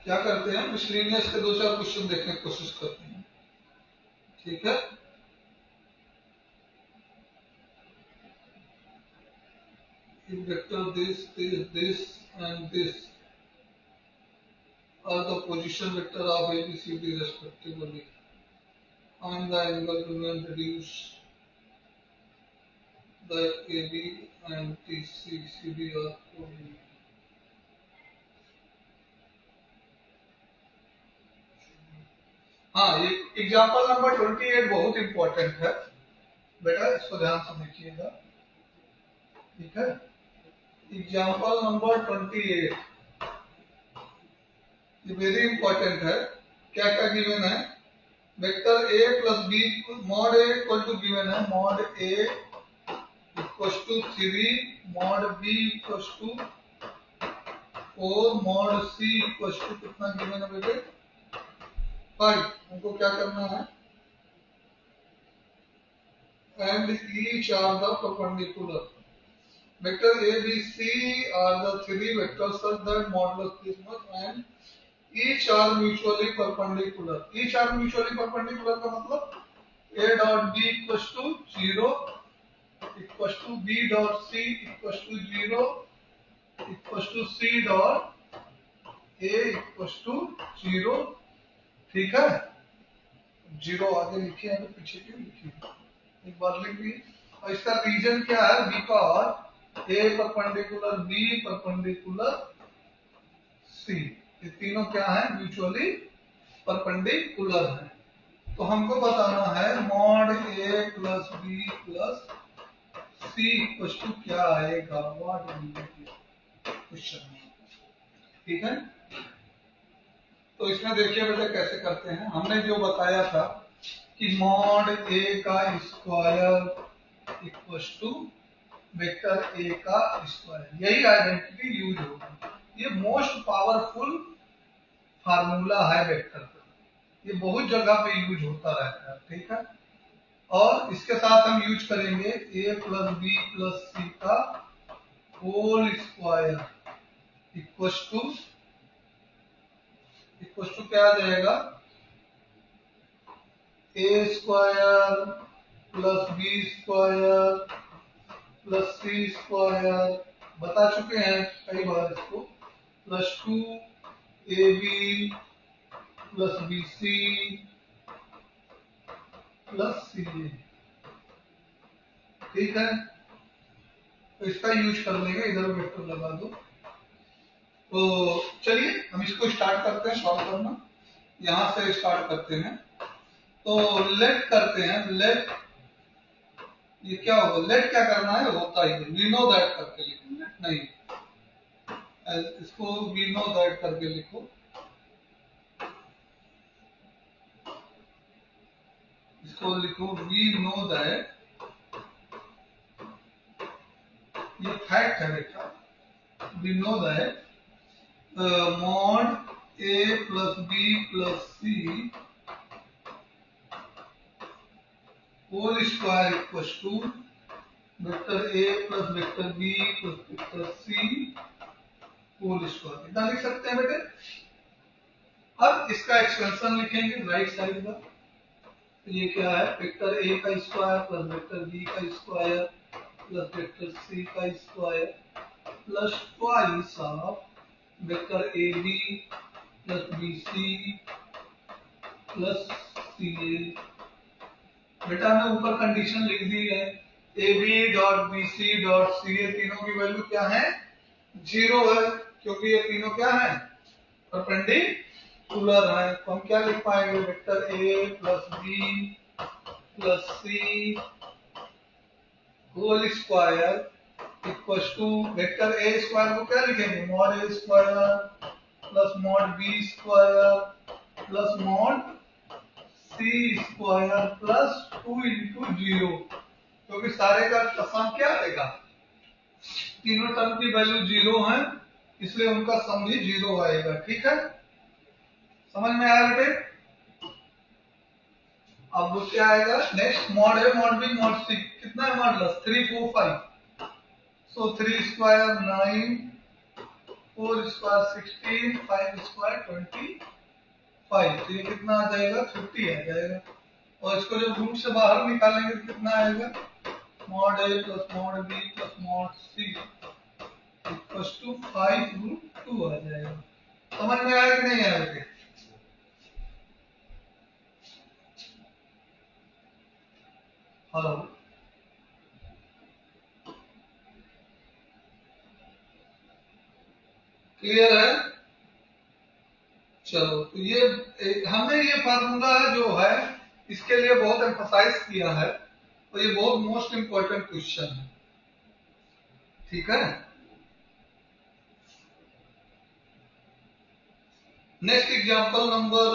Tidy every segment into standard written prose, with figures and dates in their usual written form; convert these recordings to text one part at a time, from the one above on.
क्या करते हैं, मिसलेनियस के 2-4 क्वेश्चन देखने की कोशिश करते हैं, ठीक है। If vector this and this are the position vector of A, B, C, D respectively, and the angle remain reduced that AB and CD are coordinate. हाँ, ये एग्जाम्पल नंबर 28 बहुत इंपॉर्टेंट है बेटा, इसको ध्यान से देखिएगा, ठीक है। एग्जाम्पल नंबर 28 ये वेरी इंपॉर्टेंट है। क्या क्या गिवन है, vector A plus B, mod A equal to given है, mod A equal to 3, mod B equal to 4, mod C equal to कितना गिवन है बेटे 5। हमको क्या करना है, and each are the perpendicular vector A, B, C are the 3 vectors such that modulus this much and each are mutually perpendicular. Each are mutually perpendicular का मतलब A dot B equals to 0 equals to B dot C equals to 0 equals to C dot A equals to 0, ठीक है। 0 आगे लिखिए या पीछे क्यों लिखिए, एक बार लिख लीजिए। और इसका रीजन क्या है, because A perpendicular B perpendicular C, ये तीनों क्या है, म्यूचुअली परपेंडिकुलर है। तो हमको बताना है mod A plus B plus C equal to क्या आएगा, व्हाट विल बी क्वेश्चन, ठीक है। तो इसमें देखिए बेटा कैसे करते हैं, हमने जो बताया था कि मॉड A का स्क्वायर इक्वल टू वेक्टर ए का स्क्वायर, यही आइडेंटिटी यूज होगी। ये मोस्ट पावरफुल फार्मूला है वेक्टर का, ये बहुत जगह पे यूज होता रहता है, ठीक है। और इसके साथ हम यूज करेंगे ए प्लस बी प्लस सी का होल स्क्वायर इक्वल टू क्या आ जाएगा, ए square plus B square plus सी स्क्वायर, बता चुके हैं कई बार इसको, plus 2ab plus bc plus ca, ठीक है। तो इसका यूज कर लेंगे, इधर वेक्टर लगा दो। तो चलिए हम इसको स्टार्ट करते हैं सॉल्व करना, यहां से स्टार्ट करते हैं। तो लेट करते हैं, लेट ये क्या होगा, लेट क्या करना है, होता ही वी नो दैट करके लिखो, लेट नहीं, इसको वी नो दैट करके लिखो, इसको लिखो वी नो दैट, ये फैक्ट है बेटा, we know that mod a plus B plus C whole square equal to vector A plus vector b plus vector c whole square, इतना लिख सकते हैं बेटे। अब इसका एक्सपेंशन लिखेंगे राइट साइड का, तो ये क्या है, वेक्टर ए का स्क्वायर प्लस वेक्टर बी का स्क्वायर प्लस वेक्टर सी का square plus twice of vector A B plus B C plus C A. बेटा हमने ऊपर कंडीशन लिख दी है, A B dot B C dot C A तीनों की वैल्यू क्या है, 0 है, क्योंकि ये तीनों क्या है, परपेंडिकुलर है। तो हम क्या लिख पाएंगे, vector A plus B plus C whole square equal to vector A square को क्या लिखेंगे, mod A square plus mod B square plus mod C square plus 2 into 0, क्योंकि सारे का सम क्या आएगा, तीनों टर्म की वैल्यू 0 है, इसलिए उनका सम भी 0 आएगा, ठीक है। समझ में आया बेटे। अब क्या आएगा next, mod A mod B mod सी, कितना है मॉडुलस 3 4 5, सो 3 स्क्वायर 9 4 स्क्वायर 16, 5 स्क्वायर 25, तो ये कितना आ जाएगा 50 आ जाएगा। और इसको जब रूट से बाहर निकालेंगे तो कितना आएगा, mod a plus mod b plus mod c equals to 5√2 आ जाएगा। समझ में आया कि नहीं आया बेटे? हेलो, क्लियर है? चलो, तो ये हमने ये फार्मूला जो है इसके लिए बहुत एम्फसाइज किया है, तो ये बहुत मोस्ट इंपॉर्टेंट क्वेश्चन है, ठीक है। नेक्स्ट एग्जांपल नंबर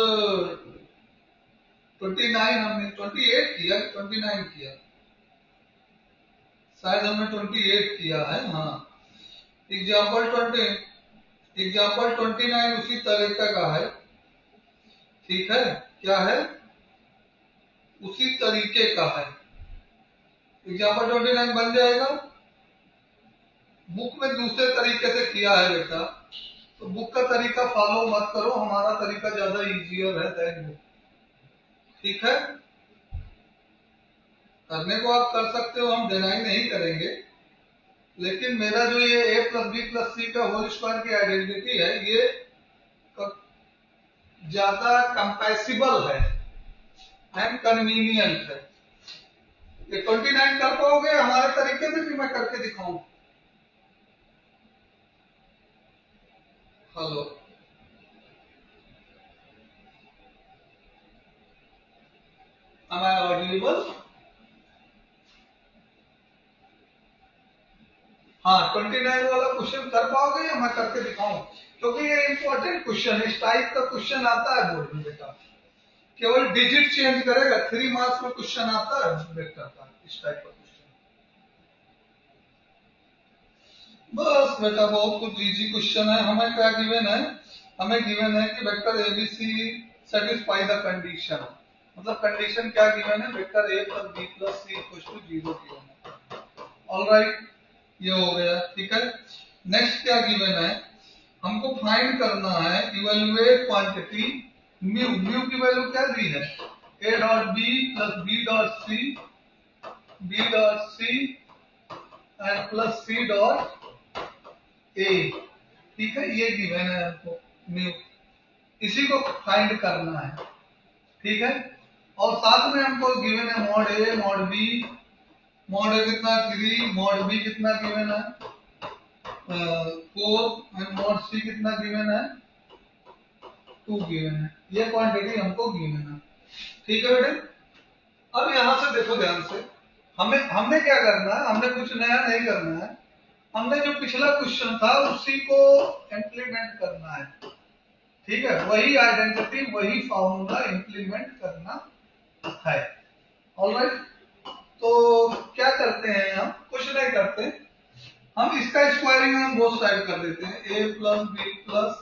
29, हमने 28 किया, 29 किया, शायद हमने 28 किया है, हाँ। एग्जांपल 29 उसी तरीके का है, ठीक है। क्या है? उसी तरीके का है। एग्जांपल 29 बन जाएगा। बुक में दूसरे तरीके से किया है बेटा, तो बुक का तरीका फॉलो मत करो, हमारा तरीका ज्यादा इजियर है देन बुक, ठीक है। करने को आप कर सकते हो, हम डिनाई नहीं करेंगे, लेकिन मेरा जो ये a प्लस बी प्लस सी का होल स्क्वायर की आइडेंटिटी है, ये ज्यादा कंपैसिबल है एंड कन्वीनियंट है। ये 29 कर पाओगे हमारे तरीके से कि मैं करके दिखाऊं? Hello, am I audible? हाँ, 29 वाला क्वेश्चन कर पाओगे या मैं करके दिखाऊं? क्योंकि ये इंपॉर्टेंट क्वेश्चन है, इस टाइप का क्वेश्चन आता है बोर्ड में बेटा, केवल डिजिट चेंज करेगा, 3 मार्क्स में क्वेश्चन आता है वेक्टर का, इस टाइप का क्वेश्चन। बस बेटा बहुत कुछ इजी क्वेश्चन है। हमें क्या गिवन है? हमें गिवन है कि vector ABC satisfy the condition, मतलब कंडीशन क्या गिवन है, vector a plus b plus c equal to 0 given है। ऑलराइट, ये हो गया, ठीक है। नेक्स्ट क्या गिवन है, हमको फाइंड करना है इवेल्युएट क्वांटिटी म्यू। म्यू की वैल्यू क्या दी है, a dot b plus b dot c and plus c dot a, ठीक है। ये गिवन है हमको म्यू, इसी को फाइंड करना है, ठीक है। और साथ में हमको गिवन है mod a mod b, mod a कितना 3, मॉड b कितना गिवन है 4 एंड मॉड c कितना गिवन है 2 गिवन है। ये क्वांटिटी हमको गिवन है, ठीक है बेटे। अब यहां से देखो ध्यान से, हमने क्या करना है, हमने कुछ नया नहीं करना है, हमने जो पिछला क्वेश्चन था उसी को इम्प्लीमेंट करना है, ठीक है। वही आइडेंटिटी वही फॉर्मूला इम्प्लीमेंट करना है, ऑलराइट। तो क्या करते हैं, हम कुछ नहीं करते, हम इसका स्क्वायरिंग हम बोथ साइड कर देते हैं, a प्लस बी प्लस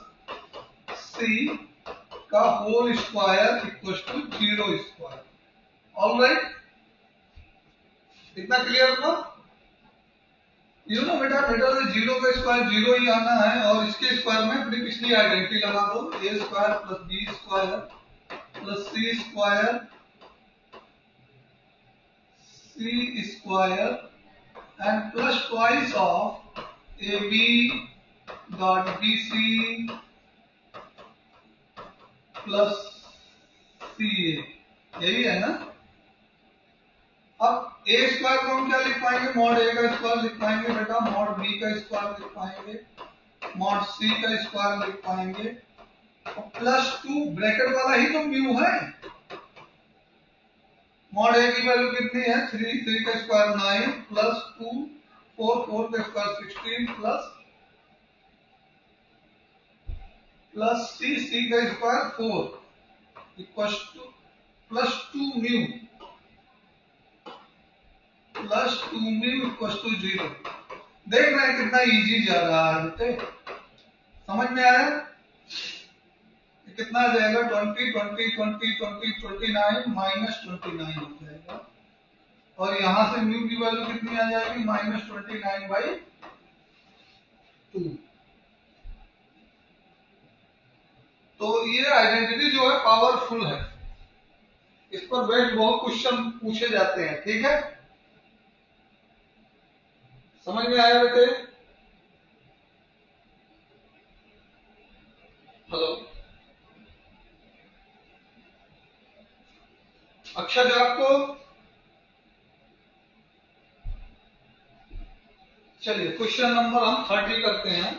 सी का whole square equal to 0 square, alright. इतना क्लियर था? यू नो बेटा, में 0 का स्क्वायर 0 ही आना है, और इसके स्क्वायर में अपनी पिछली आइडेंटिटी लगा दो, a square plus B square plus C square and plus twice of A B dot B C plus C A, यही है ना। अब ए स्क्वायर को हम क्या लिख पाएंगे, मॉड ए का स्क्वायर लिख पाएंगे बेटा, मॉड बी का स्क्वायर लिख पाएंगे, मॉड सी का स्क्वायर लिख पाएंगे, और प्लस 2 ब्रैकेट वाला ही तो म्यू है। मॉड ए की वैल्यू कितनी है 3, 3 का स्क्वायर 9 प्लस 2 4, 4 का स्क्वायर 16 प्लस सी का square 4 equal to plus 2 mu equal to 0। देख रहे हैं कितना इजी जा रहा है बेटे, समझ में आया? कितना आ जाएगा 20 20 20 20 29 माइनस 29 हो जाएगा, और यहां से म्यू की वैल्यू कितनी आ जाएगी -29/2, तो ये आइडेंटिटी जो है पावरफुल है, इस पर बेस्ड बहुत क्वेश्चन पूछे जाते हैं। ठीक है, समझ में आया बेटे? हेलो, अक्षर आपको? चलिए क्वेश्चन नंबर हम 30 करते हैं।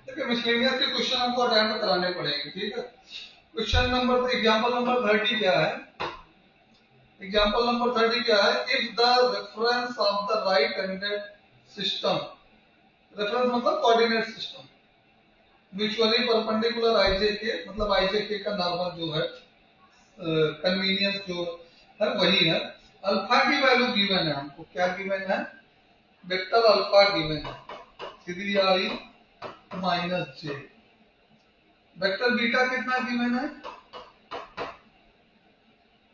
देखिए मिसलेनियस के क्वेश्चन हमको अटेम्प्ट कराने पड़ेंगे। ठीक है, क्वेश्चन नंबर एग्जांपल नंबर 30 क्या है? एग्जांपल नंबर 30 क्या है? If the reference of the right handed system, reference मतलब coordinate system, mutually perpendicular I J K, मतलब आईजे के का नॉर्मल जो है कन्वीनियंस जो है वही है। अल्फा की वैल्यू गिवन है हमको, क्या गिवन है? वेक्टर अल्फा गिवन है 3i माइनस जे। वेक्टर बीटा कितना गिवन है?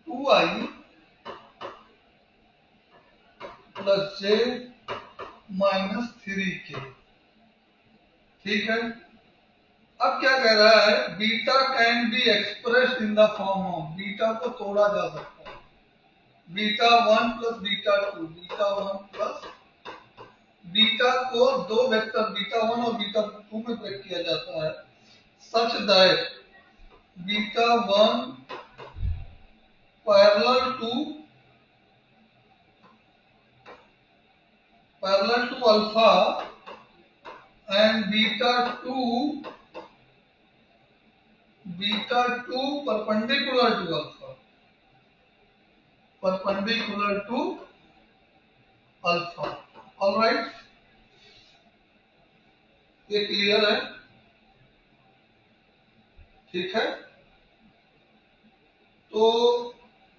2i प्लस जे माइनस 3k। ठीक है, अब क्या कह रहा है? Beta can be express in the form of, beta को तोड़ा जा सकता है, beta 1 plus beta 2, beta 1 plus beta को दो वेक्टर बीटा 1 और बीटा 2 में ब्रेक किया जाता है, such that beta 1 parallel to alpha and beta 2 perpendicular to alpha, perpendicular to alpha. Alright, ये क्लियर है? ठीक है, तो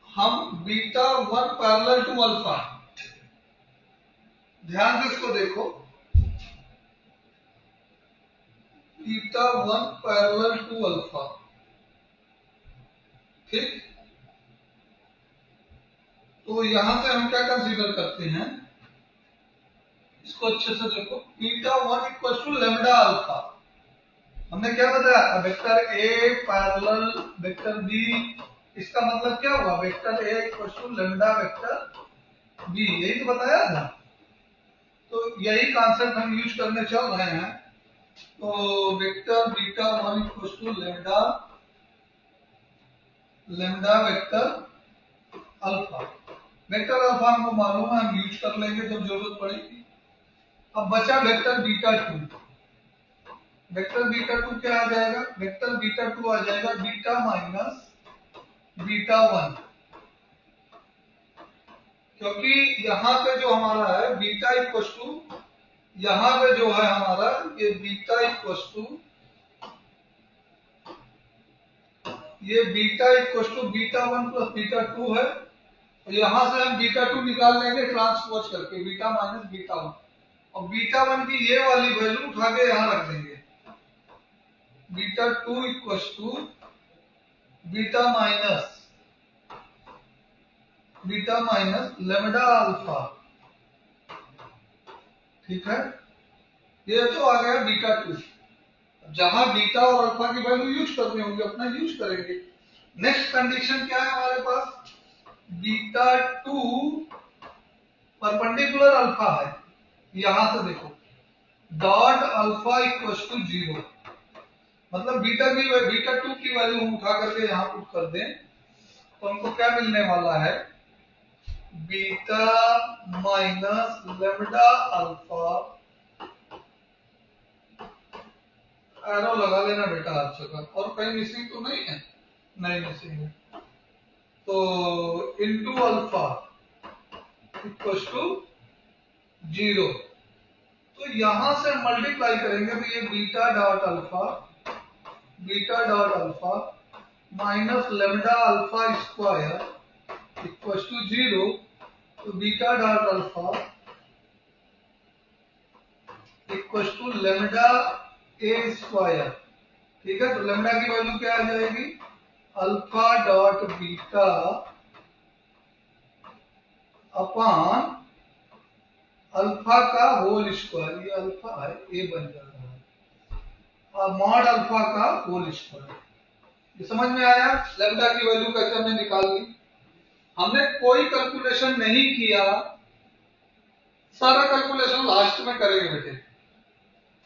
हम बीटा 1 पैरेलल टू अल्फा, ध्यान से इसको देखो, बीटा 1 पैरेलल टू अल्फा। ठीक, तो यहां से हम क्या कंसीडर करते हैं, इसको अच्छे से देखो, beta 1 equal to lambda alpha. हमने क्या बताया? Vector a parallel vector b, इसका मतलब क्या हुआ? Vector a equal to lambda vector b, यही तो बताया था। तो यही कॉन्सेप्ट हम यूज करने चल रहे हैं। तो vector beta 1 equal to lambda vector alpha. Vector alpha हमको मालूम है, हम यूज कर लेंगे जब जरूरत पड़ेगी। अब बचा वेक्टर बीटा 2। वेक्टर बीटा 2 क्या आ जाएगा? वेक्टर बीटा 2 आ जाएगा बीटा माइनस बीटा 1, क्योंकि यहाँ पे जो हमारा है बीटा इक्वल टू, यहाँ पे जो है हमारा ये बीटा इक्वल टू, ये beta equal to beta 1 plus beta 2 है। तो यहां से हम बीटा 2 निकाल लेंगे ट्रांसपोज करके, बीटा माइनस बीटा 1, और बीटा 1 की ये वाली वैल्यू उठा के यहां रख देंगे। Beta 2 equal to beta minus lambda alpha. ठीक है, ये तो आ गया बीटा 2। जहां बीटा और अल्फा की वैल्यू यूज करनी होंगे अपना यूज करेंगे। नेक्स्ट कंडीशन क्या है हमारे पास? बीटा 2 परपेंडिकुलर अल्फा है, यहां से देखो, डॉट अल्फा इक्वल टू 0, मतलब बीटा 2 की वैल्यू हम उठा करके यहां पुट कर दें तो हमको क्या मिलने वाला है? Beta minus lambda alpha. Arrow लगा लेना बेटा हर जगह, और कहीं मिसिंग तो नहीं है? नहीं मिसिंग है। तो इनटू अल्फा इक्वल टू 0, तो यहां से मल्टीप्लाई करेंगे तो ये beta dot alpha minus lambda alpha square equal to 0, तो beta dot alpha equal to lambda a square. ठीक है, तो लेमडा की वैल्यू क्या आ जाएगी? Alpha dot beta upon alpha का होल स्क्वायर, ये अल्फा है, ए बन जाता है, और मॉड अल्फा का होल स्क्वायर। ये समझ में आया? लैम्डा की वैल्यू कैसे हमने निकाल ली? हमने कोई कैलकुलेशन नहीं किया, सारा कैलकुलेशन लास्ट में करेंगे बेटे,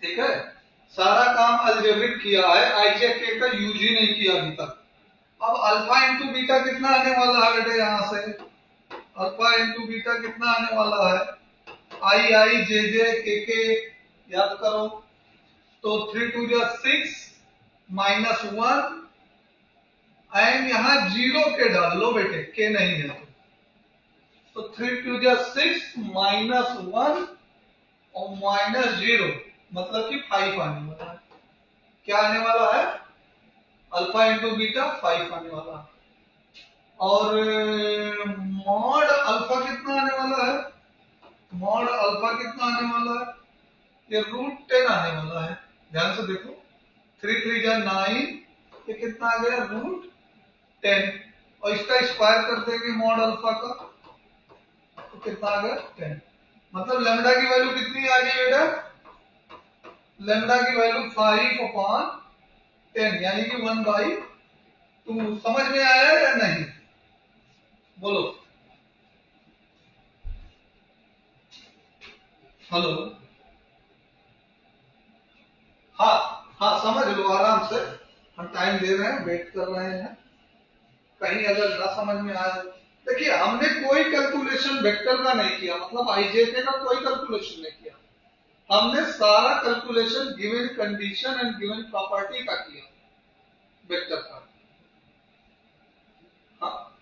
ठीक है? सारा काम अलजेब्रिक किया है, आईजेके का यूज ही नहीं किया अभी तक। अब अल्फा इंटू बीटा कितना आने वाला है बेटे? यहां से अल्फा इंटू बीटा कितना आने वाला है? आई आई जे जे के याद करो। तो 3 टू जा 6 माइनस 1 एंड यहां जीरो के डाल लो बेटे, के नहीं है तो 3 टू जा 6 माइनस 1 और माइनस 0 मतलब कि 5 आने वाला है। क्या आने वाला है? अल्फा इंटू बीटा 5 आने वाला है। और मॉड अल्फा कितना आने वाला है? मॉड अल्फा कितना आने वाला है? ये √10 आने वाला है। ध्यान से देखो, 3 3 जा 9, ये कितना आ गया? √10। और इसका स्क्वायर कर देंगे मॉड अल्फा का, तो कितना आ गया? 10। मतलब लैम्डा की वैल्यू कितनी आ गई बेटा? लैम्डा की वैल्यू 5/10 यानी कि 1/2। समझ में आया या नहीं? बोलो हेलो। हाँ हाँ, समझ लो आराम से, हम टाइम दे रहे हैं, वेट कर रहे हैं। कहीं अगर ना समझ में आए, देखिए हमने कोई कैलकुलेशन वेक्टर का नहीं किया, मतलब आईजेके का कोई कैलकुलेशन नहीं किया। हमने सारा calculation given condition and given property का किया वेक्टर का। हाँ,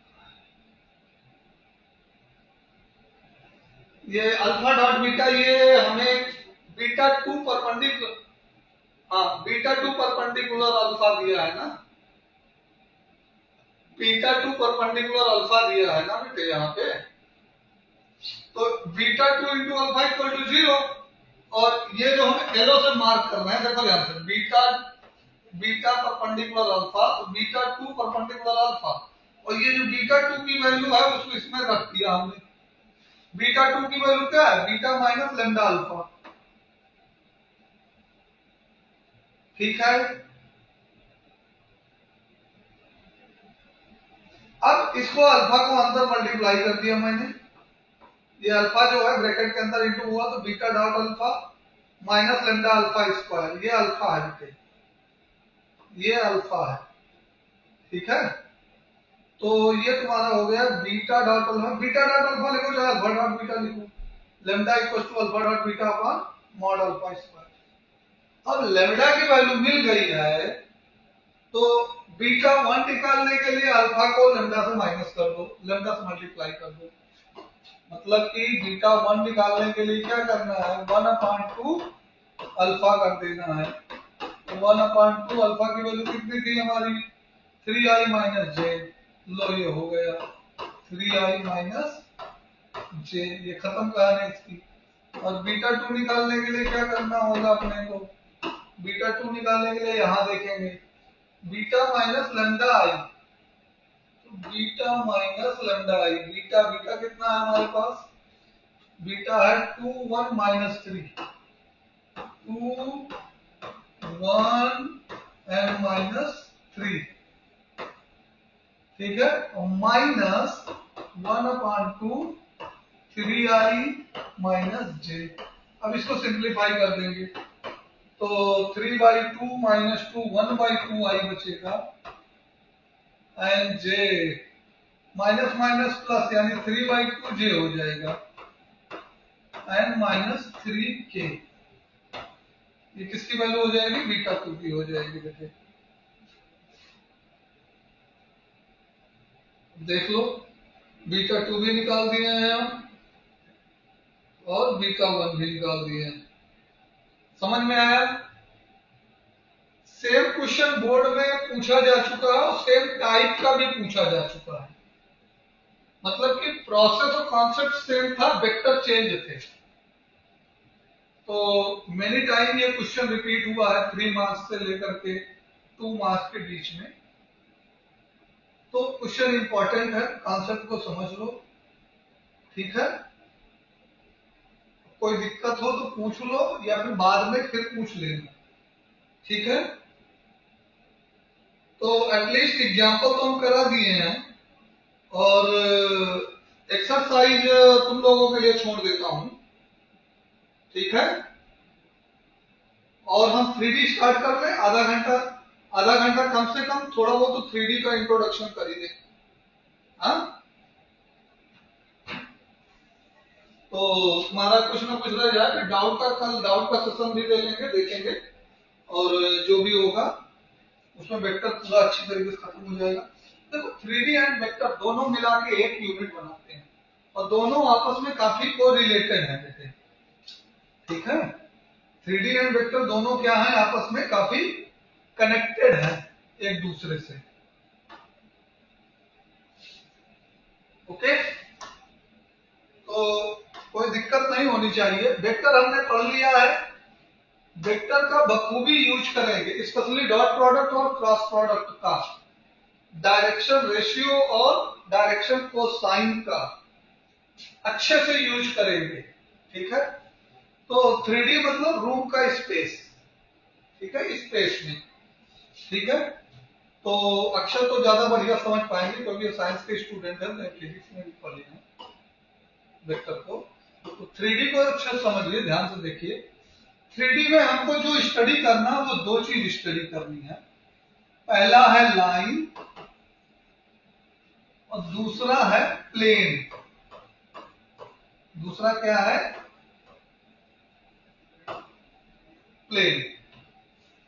ये अल्फा डॉट बीटा, ये हमें बीटा टू परपेंडिकुलर, हाँ बीटा टू परपेंडिकुलर अल्फा दिया है ना, बीटा टू परपेंडिकुलर अल्फा दिया है ना बेटे यहाँ पे। तो beta two into alpha equal to 0। और ये जो हम एरो से मार्क कर रहे हैं, देखो यहाँ पे बीटा बीटा परपेंडिकुलर अल्फा, तो बीटा टू परपेंडिकुलर अल्फा, और ये जो बीटा टू की वैल्यू है उसको इसमें रख दिया हमने। बीटा टू की वैल्यू क्या है? बीटा माइनस लैम्डा अल्फा, ठीक है? अब इसको अल्फा को अंदर मल्टीप्लाई कर दिया मैंने, ये अल्फा जो है ब्रैकेट के अंदर इंटू हुआ, तो beta dot alpha minus lambda alpha square, ये अल्फा है बेटे, ये अल्फा है, ठीक है? तो ये तुम्हारा हो गया beta dot alpha. Beta dot alpha लिखो चाहे अल्फा डॉट बीटा लिखो, lambda equal to alpha dot beta upon mod alpha square. अब लैम्डा की वैल्यू मिल गई है, तो बीटा 1 निकालने के लिए अल्फा को लैम्डा से माइनस कर दो, लैम्डा से मल्टीप्लाई कर दो। मतलब कि बीटा 1 निकालने के लिए क्या करना है? 1/2 अल्फा कर देना है। तो 1/2 अल्फा की वैल्यू कितनी थी हमारी? 3i माइनस जे। लो ये हो गया 3i माइनस जे, ये खत्म कहानी इसकी। और बीटा 2 निकालने के लिए क्या करना होगा अपने को? बीटा 2 निकालने के लिए यहां देखेंगे बीटा माइनस लैम्डा आई, तो बीटा माइनस लैम्डा आई, बीटा बीटा कितना है हमारे पास? बीटा है 2 1 माइनस 3, 2 1 एंड माइनस 3, ठीक है? और माइनस 1/2 3i माइनस जे। अब इसको सिंप्लीफाई कर देंगे, तो 3/2 माइनस 2 1/2 आई बचेगा, and J minus minus plus यानी 3/2 जे हो जाएगा, एंड माइनस 3k। ये किसकी वैल्यू हो जाएगी? बीटा 2 की हो जाएगी बेटे। देख लो, बीटा 2 भी निकाल दिए हैं हम, और बीटा 1 भी निकाल दिए हैं। समझ में आया? सेम क्वेश्चन बोर्ड में पूछा जा चुका है और सेम टाइप का भी पूछा जा चुका है, मतलब कि प्रोसेस और कॉन्सेप्ट सेम था, वेक्टर चेंज थे। तो मेनी टाइम ये क्वेश्चन रिपीट हुआ है 3 मार्क्स से लेकर के 2 मार्क्स के बीच में। तो क्वेश्चन इंपॉर्टेंट है, कॉन्सेप्ट को समझ लो, ठीक है? कोई दिक्कत हो तो पूछ लो, या फिर बाद में फिर पूछ लेना, ठीक है? तो एटलीस्ट एग्जाम्पल तो हम करा दिए हैं और एक्सरसाइज तुम लोगों के लिए छोड़ देता हूं, ठीक है। और हम 3D स्टार्ट कर लें, आधा घंटा कम से कम थोड़ा बहुत तो 3D का इंट्रोडक्शन कर ही दें। हाँ, तो तुम्हारा कुछ ना कुछ रह जाए, फिर कल डाउट का सेशन भी ले लेंगे, देखेंगे, और जो भी होगा उसमें वेक्टर पूरा अच्छी तरीके से खत्म हो जाएगा। देखो 3D एंड वेक्टर दोनों मिला के एक यूनिट बनाते हैं और दोनों आपस में काफी कोरिलेटेड है बेटे, ठीक है। 3D एंड वेक्टर दोनों क्या है, आपस में काफी कनेक्टेड है एक दूसरे से। ओके, तो कोई दिक्कत नहीं होनी चाहिए। वेक्टर हमने पढ़ लिया है, वेक्टर का बखूबी यूज करेंगे, स्पेशली डॉट प्रोडक्ट और क्रॉस प्रोडक्ट का, डायरेक्शन रेशियो और डायरेक्शन कोसाइन का अच्छे से यूज करेंगे, ठीक है। तो 3D मतलब रूम का स्पेस, ठीक है, स्पेस में, ठीक है। तो अक्षर तो ज्यादा बढ़िया समझ पाएंगे क्योंकि साइंस के स्टूडेंट हैं, मैं फिजिक्स में भी पढ़े हैं वेक्टर को। तो 3D को अच्छे से समझिए, ध्यान से देखिए। 3D में हमको जो स्टडी करना है वो दो चीज स्टडी करनी है। पहला है लाइन और दूसरा है प्लेन। दूसरा क्या है, प्लेन।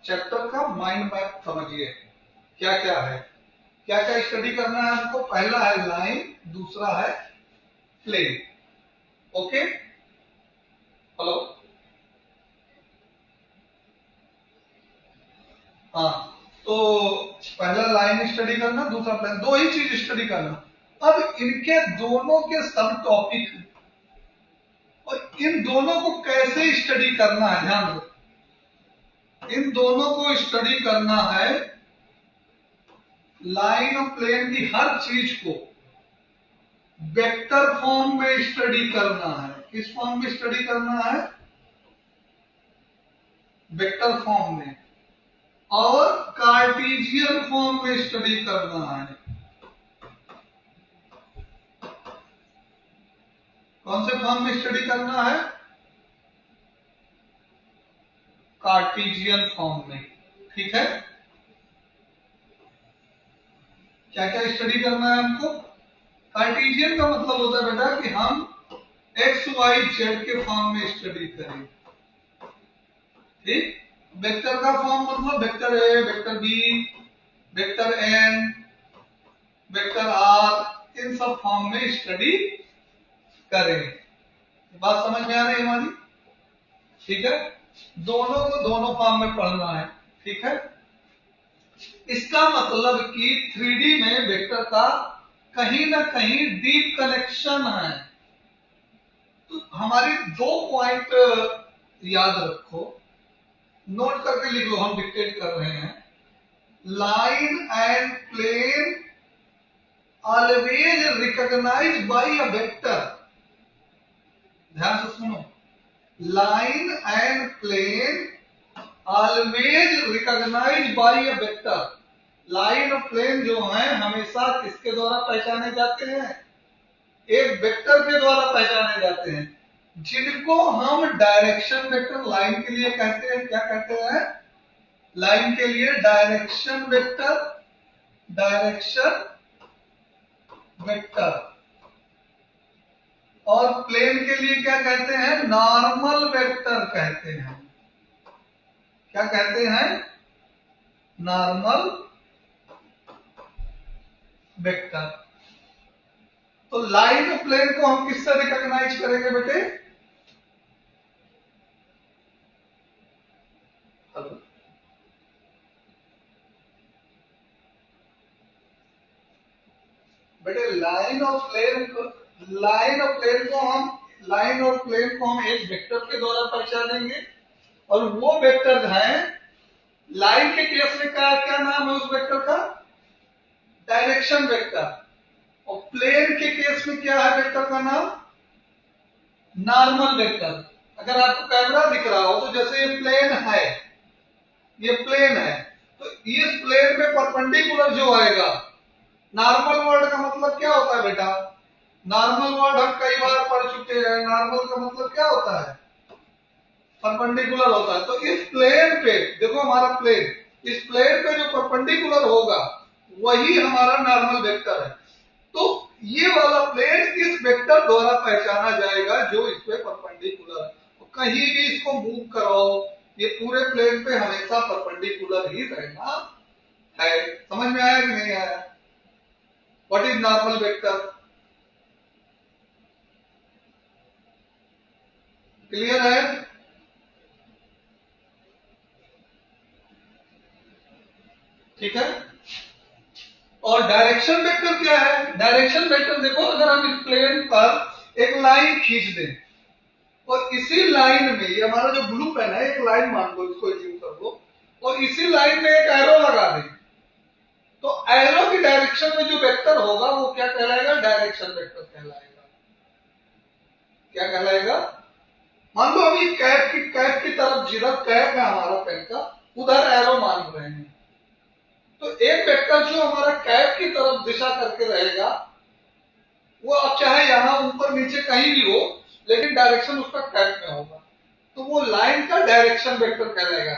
चैप्टर का माइंड मैप समझिए क्या क्या है, क्या क्या स्टडी करना है हमको। पहला है लाइन, दूसरा है प्लेन। ओके, हेलो, हाँ। तो पहला लाइन स्टडी करना, दूसरा प्लेन, दो ही चीज स्टडी करना। अब इनके दोनों के सब टॉपिक और इन दोनों को कैसे स्टडी करना है, ध्यान दो। इन दोनों को स्टडी करना है, लाइन और प्लेन की हर चीज को वेक्टर फॉर्म में स्टडी करना है। किस फॉर्म में स्टडी करना है, वेक्टर फॉर्म में, और कार्टेशियन फॉर्म में स्टडी करना है। कौन से फॉर्म में स्टडी करना है, कार्टेशियन फॉर्म में, ठीक है। क्या क्या स्टडी करना है हमको, कार्टेशियन का मतलब होता है बेटा कि हम एक्स वाई जेड के फॉर्म में स्टडी करें, ठीक। वेक्टर का फॉर्म मतलब vector A, vector B, vector N, vector R, इन सब फॉर्म में स्टडी करें। बात समझ में आ रही है हमारी, ठीक है। दोनों को दोनों फॉर्म में पढ़ना है, ठीक है। इसका मतलब कि 3D में वेक्टर का कहीं ना कहीं डीप कनेक्शन है। तो हमारे दो पॉइंट याद रखो, नोट करके लिख लो, हम डिक्टेट कर रहे हैं। Line and plane always recognise by a vector. ध्यान से सुनो, line and plane always recognise by a vector. Line और प्लेन जो है हमेशा किसके द्वारा पहचाने जाते हैं, एक वेक्टर के द्वारा पहचाने जाते हैं, जिनको हम डायरेक्शन वेक्टर लाइन के लिए कहते हैं। क्या कहते हैं, लाइन के लिए डायरेक्शन वेक्टर, डायरेक्शन वेक्टर। और प्लेन के लिए क्या कहते हैं, नॉर्मल वेक्टर कहते हैं। क्या कहते हैं, नॉर्मल वेक्टर। तो लाइन और प्लेन को हम किससे रिकॉग्नाइज करेंगे बेटे, हेलो, बेटे लाइन और प्लेन को हम एक वेक्टर के द्वारा पहचानेंगे। और वो वेक्टर है, लाइन के केस में क्या नाम है उस वेक्टर का, डायरेक्शन वेक्टर। और प्लेन के केस में क्या है वेक्टर का नाम, नॉर्मल वेक्टर। अगर आपको कैमरा दिख रहा हो तो जैसे ये प्लेन है, ये प्लेन है, तो इस प्लेन में परपेंडिकुलर जो आएगा, नॉर्मल वर्ड का मतलब क्या होता है बेटा? नॉर्मल वर्ड हम कई बार पढ़ चुके हैं। नॉर्मल का मतलब क्या होता है? परपेंडिकुलर होता है। तो इस प्लेन पे देखो, हमारा प्लेन, इस प्लेन पे जो परपेंडिकुलर होगा वही हमारा नॉर्मल वेक्टर है। तो ये वाला प्लेन इस वेक्टर द्वारा पहचाना जाएगा जो इस पे परपेंडिकुलर है। तो कहीं भी इसको मूव कराओ, ये पूरे प्लेन पे हमेशा परपेंडिकुलर ही रहना है। समझ में आया कि नहीं आया? What is normal vector? Clear है? ठीक है। और डायरेक्शन वेक्टर क्या है? डायरेक्शन वेक्टर देखो, अगर हम इस प्लेन पर एक लाइन खींच दें और इसी लाइन में, ये हमारा जो ब्लू पेन है, एक लाइन मान लो, इसको एज्यूम कर लो, और इसी लाइन में एक एरो लगा दें, तो एरो की डायरेक्शन में जो वेक्टर होगा वो क्या कहलाएगा? डायरेक्शन वेक्टर कहलाएगा। क्या कहलाएगा? मान लो अभी कैप की तरफ, जिधर कैप है हमारा पेन का, उधर एरो मान रहे हैं, तो एक वेक्टर जो हमारा कैप की तरफ दिशा करके रहेगा, वो अब चाहे यहां ऊपर नीचे कहीं भी हो, लेकिन डायरेक्शन उसका कैप में होगा, तो वो लाइन का डायरेक्शन वेक्टर कहलाएगा।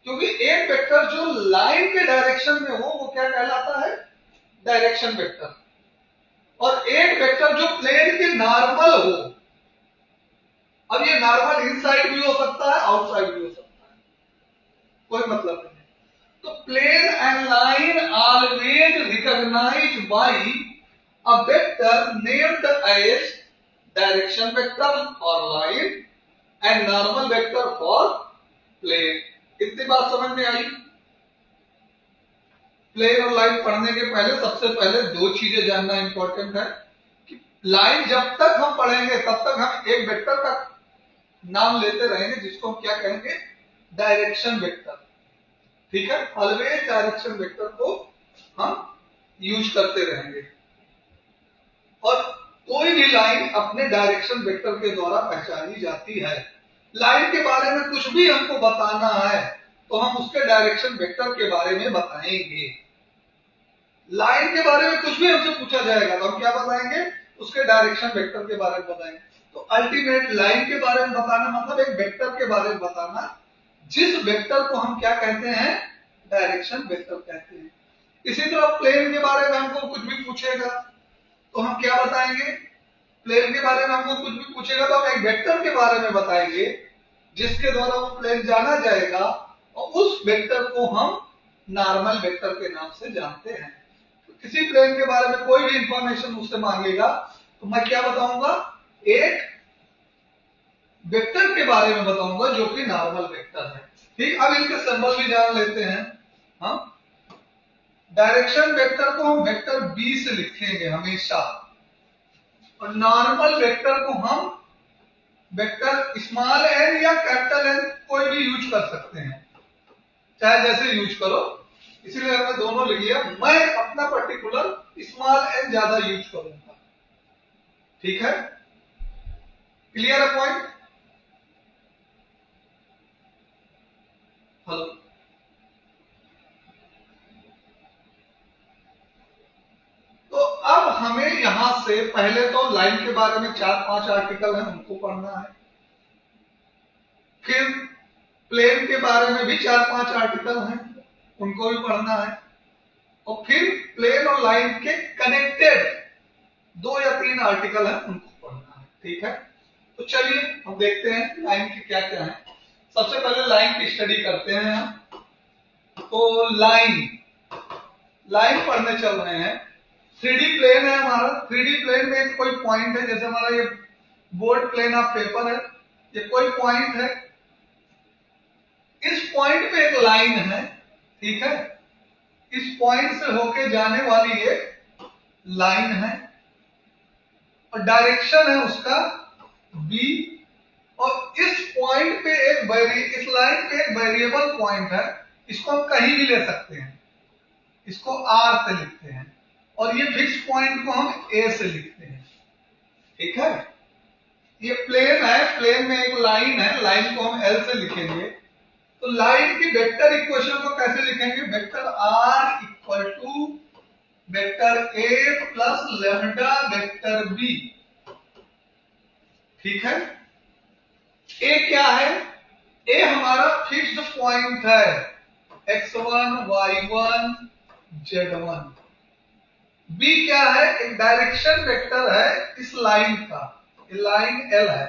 क्योंकि एक वेक्टर जो लाइन के डायरेक्शन में हो वो क्या कहलाता है? Direction vector. और एक वेक्टर जो प्लेन के नॉर्मल हो, अब ये नॉर्मल इनसाइड भी हो सकता है, आउटसाइड भी हो सकता है, कोई मतलब नहीं। तो plane and line always recognise by a vector named as direction vector और line and normal vector for plane. इतनी बात समझ में आई? प्लेन और लाइन पढ़ने के पहले सबसे पहले दो चीजें जानना इंपॉर्टेंट है कि लाइन जब तक हम पढ़ेंगे तब तक हम एक वेक्टर का नाम लेते रहेंगे जिसको हम क्या कहेंगे? Direction vector. ठीक है? ऑलवेज डायरेक्शन वेक्टर को हम यूज करते रहेंगे। और कोई भी लाइन अपने डायरेक्शन वेक्टर के द्वारा पहचानी जाती है। लाइन के बारे में कुछ भी हमको बताना है तो हम उसके डायरेक्शन वेक्टर के बारे में बताएंगे। लाइन के बारे में कुछ भी हमसे पूछा जाएगा तो हम क्या बताएंगे? उसके डायरेक्शन वेक्टर के बारे में बताएंगे। तो अल्टीमेट लाइन के बारे में बताना मतलब एक वेक्टर के बारे में बताना, जिस वेक्टर को हम क्या कहते हैं? डायरेक्शन वेक्टर कहते हैं। इसी तरह प्लेन के बारे में हमको कुछ भी पूछेगा तो हम क्या बताएंगे? प्लेन के बारे में हमको कुछ भी पूछेगा तो हम एक वेक्टर के बारे में बताएंगे जिसके द्वारा वो प्लेन जाना जाएगा, और उस वेक्टर को हम नॉर्मल वेक्टर के नाम से जानते हैं। तो किसी प्लेन के बारे में कोई भी इंफॉर्मेशन मुझसे मांगेगा तो मैं क्या बताऊंगा? एक वेक्टर के बारे में बताऊंगा जो कि नॉर्मल वेक्टर है। ठीक, अब इनके सिंबल भी जान लेते हैं। हाँ, डायरेक्शन वेक्टर को हम वेक्टर बी से लिखेंगे हमेशा, और नॉर्मल वेक्टर को हम वेक्टर स्मॉल एन या कैपिटल एन कोई भी यूज कर सकते हैं, चाहे जैसे यूज करो। इसीलिए हमने दोनों लिख लिया। मैं अपना पर्टिकुलर स्मॉल एन ज्यादा यूज करूंगा। ठीक है? क्लियर है पॉइंट? हेलो, तो अब हमें यहां से पहले तो लाइन के बारे में 4-5 आर्टिकल है उनको पढ़ना है, फिर प्लेन के बारे में भी 4-5 आर्टिकल हैं उनको भी पढ़ना है, और फिर प्लेन और लाइन के कनेक्टेड 2 या 3 आर्टिकल हैं उनको पढ़ना है। ठीक है? तो चलिए हम देखते हैं लाइन के क्या क्या है। सबसे पहले लाइन की स्टडी करते हैं हम। तो लाइन पढ़ने चल रहे हैं। 3D प्लेन है हमारा। 3D प्लेन में कोई पॉइंट है, जैसे हमारा ये बोर्ड प्लेन ऑफ पेपर है, ये कोई पॉइंट है, इस पॉइंट पे एक लाइन है। ठीक है? इस पॉइंट से होके जाने वाली एक लाइन है, और डायरेक्शन है उसका बी, और इस पॉइंट पे इस लाइन पे एक वेरिएबल पॉइंट है, इसको हम कहीं भी ले सकते हैं, इसको आर से लिखते हैं, और ये फिक्स पॉइंट को हम ए से लिखते हैं। ठीक है? ये प्लेन है, प्लेन में एक लाइन है, लाइन को हम एल से लिखेंगे। तो तो लाइन की वेक्टर इक्वेशन को कैसे लिखेंगे? Vector r equal to vector A plus lambda vector b. ठीक है, ए क्या है? ए हमारा फिक्स्ड पॉइंट है, x1 y1 z1। बी क्या है? एक डायरेक्शन वेक्टर है इस लाइन का, लाइन एल है,